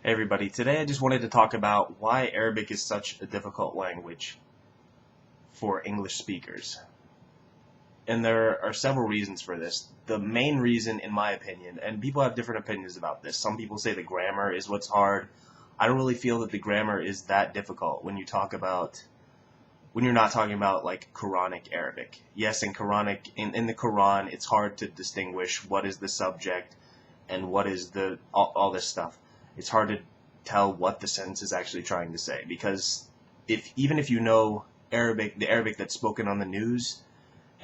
Hey everybody, today I just wanted to talk about why Arabic is such a difficult language for English speakers. And there are several reasons for this. The main reason, in my opinion, and people have different opinions about this. Some people say the grammar is what's hard. I don't really feel that the grammar is that difficult when you're not talking about like Quranic Arabic. Yes, in the Quran, it's hard to distinguish what is the subject and what is all this stuff. It's hard to tell what the sentence is actually trying to say because if you know Arabic, the Arabic that's spoken on the news,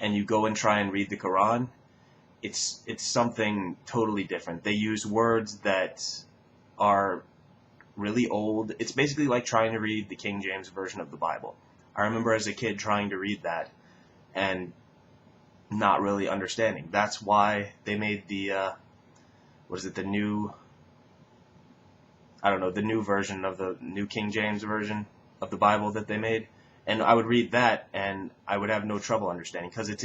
and you go and try and read the Quran, it's something totally different. They use words that are really old. It's basically like trying to read the King James version of the Bible. I remember as a kid trying to read that and not really understanding. That's why they made the new, I don't know, the new version of the new King James version of the Bible that they made. And I would read that and I would have no trouble understanding because it's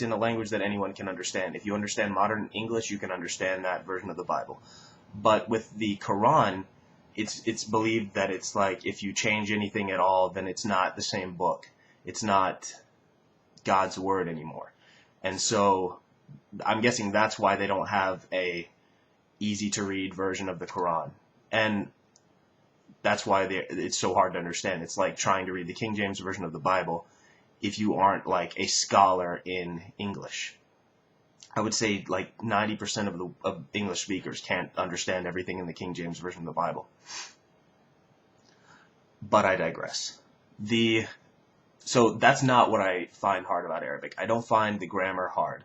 in a language that anyone can understand. If you understand modern English, you can understand that version of the Bible. But with the Quran, it's believed that it's like if you change anything at all, then it's not the same book. It's not God's word anymore. And so I'm guessing that's why they don't have a easy to read version of the Quran. And that's why it's so hard to understand. It's like trying to read the King James version of the Bible if you aren't like a scholar in English. I would say like 90% of English speakers can't understand everything in the King James version of the Bible. But I digress. So that's not what I find hard about Arabic. I don't find the grammar hard.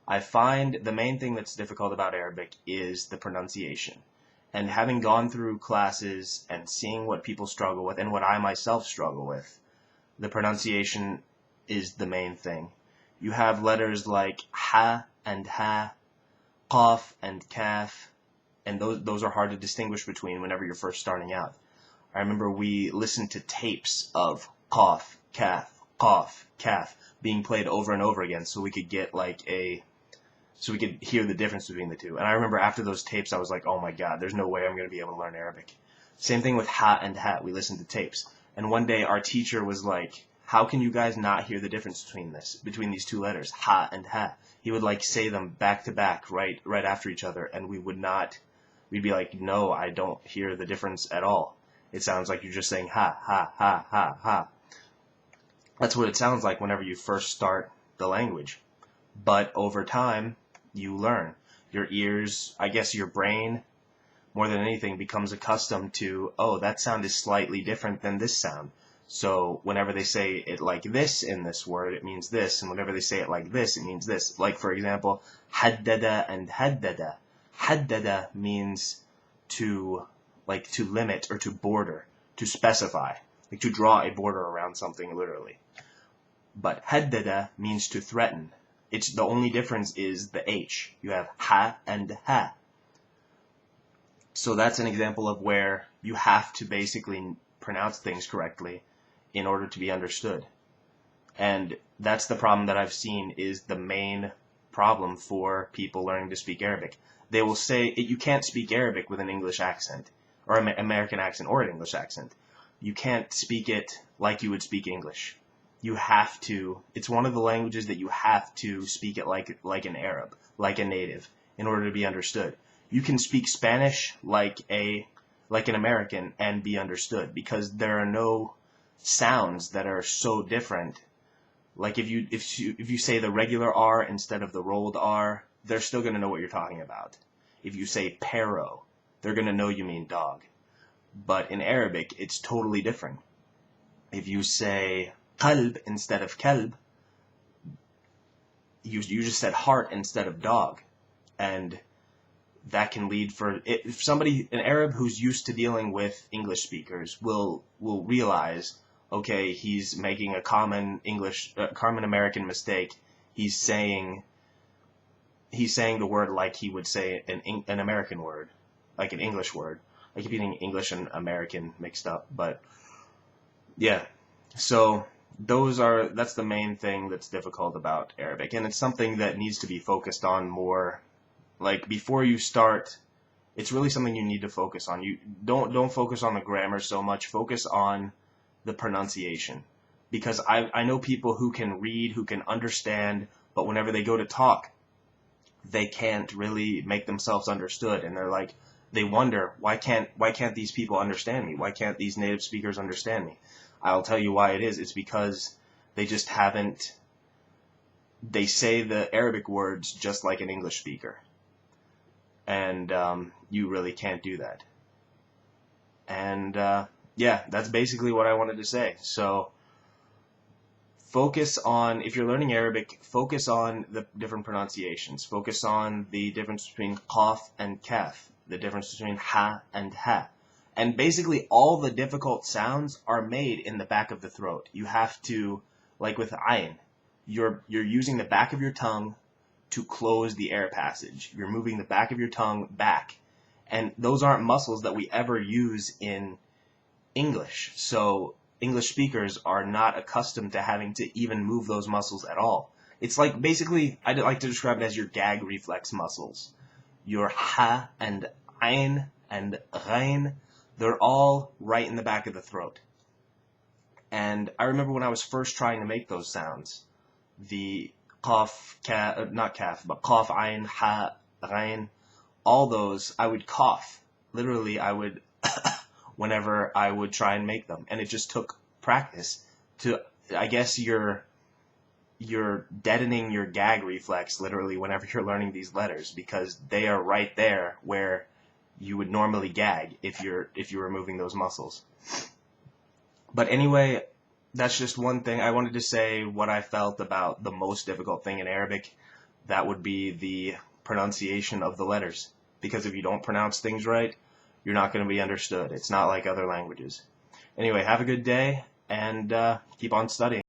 I find the main thing that's difficult about Arabic is the pronunciation. And having gone through classes and seeing what people struggle with and what I myself struggle with, the pronunciation is the main thing. You have letters like ha and ha, qaf and kaf, and those are hard to distinguish between whenever you're first starting out. I remember we listened to tapes of qaf, kaf being played over and over again so we could get so we could hear the difference between the two. And I remember after those tapes, I was like, oh my God, there's no way I'm going to be able to learn Arabic. Same thing with ha and hat. We listened to tapes. And one day our teacher was like, how can you guys not hear the difference between these two letters, ha and ha? He would like say them back to back, right after each other. And we'd be like, no, I don't hear the difference at all. It sounds like you're just saying ha, ha, ha, ha, ha. That's what it sounds like whenever you first start the language. But over time, you learn. Your ears, I guess your brain, more than anything, becomes accustomed to, oh, that sound is slightly different than this sound. So whenever they say it like this in this word, it means this. And whenever they say it like this, it means this. Like, for example, haddada and haddada. Haddada means to limit or to border, to specify, like to draw a border around something literally. But haddada means to threaten. The only difference is the H. You have ha and ha. So that's an example of where you have to basically pronounce things correctly in order to be understood. And that's the problem that I've seen is the main problem for people learning to speak Arabic. They will say you can't speak Arabic with an English accent, or an American accent, or an English accent. You can't speak it like you would speak English. You have to, it's one of the languages that you have to speak it like an Arab, like a native, in order to be understood. You can speak Spanish like an American and be understood because there are no sounds that are so different. Like if you say the regular R instead of the rolled R, they're still going to know what you're talking about. If you say perro, they're going to know you mean dog. But in Arabic, it's totally different. If you say qalb instead of kalb, you just said heart instead of dog. And that can lead if somebody, an Arab who's used to dealing with English speakers will realize, okay, he's making a common American mistake. He's saying the word like he would say an American word, like an English word. I keep getting English and American mixed up, but yeah. So that's the main thing that's difficult about Arabic, and it's something that needs to be focused on more. Like before you start it's really something you need to focus on. You don't focus on the grammar so much. Focus on the pronunciation, because I know people who can read, who can understand, but whenever they go to talk, they can't really make themselves understood, and they wonder, why can't these people understand me? Why can't these native speakers understand me? I'll tell you why it is. It's because they just haven't. They say the Arabic words just like an English speaker, and you really can't do that. And yeah, that's basically what I wanted to say. So focus on, if you're learning Arabic, focus on the different pronunciations. Focus on the difference between qaf and kaf, the difference between ha and ha. And basically all the difficult sounds are made in the back of the throat. You have to, like with ayn, you're using the back of your tongue to close the air passage. You're moving the back of your tongue back. And those aren't muscles that we ever use in English. So English speakers are not accustomed to having to even move those muscles at all. It's like, basically, I'd like to describe it as your gag reflex muscles. Your ha and ayn and ghain, they're all right in the back of the throat. And I remember when I was first trying to make those sounds, the qaf, not kaf, but qaf, ayn, ha, ghain, all those, I would cough. Literally, I would whenever I would try and make them. And it just took practice to, I guess you're deadening your gag reflex literally whenever you're learning these letters, because they are right there where you would normally gag if you were moving those muscles. But anyway, that's just one thing. I wanted to say what I felt about the most difficult thing in Arabic. That would be the pronunciation of the letters. Because if you don't pronounce things right, you're not going to be understood. It's not like other languages. Anyway, have a good day, and keep on studying.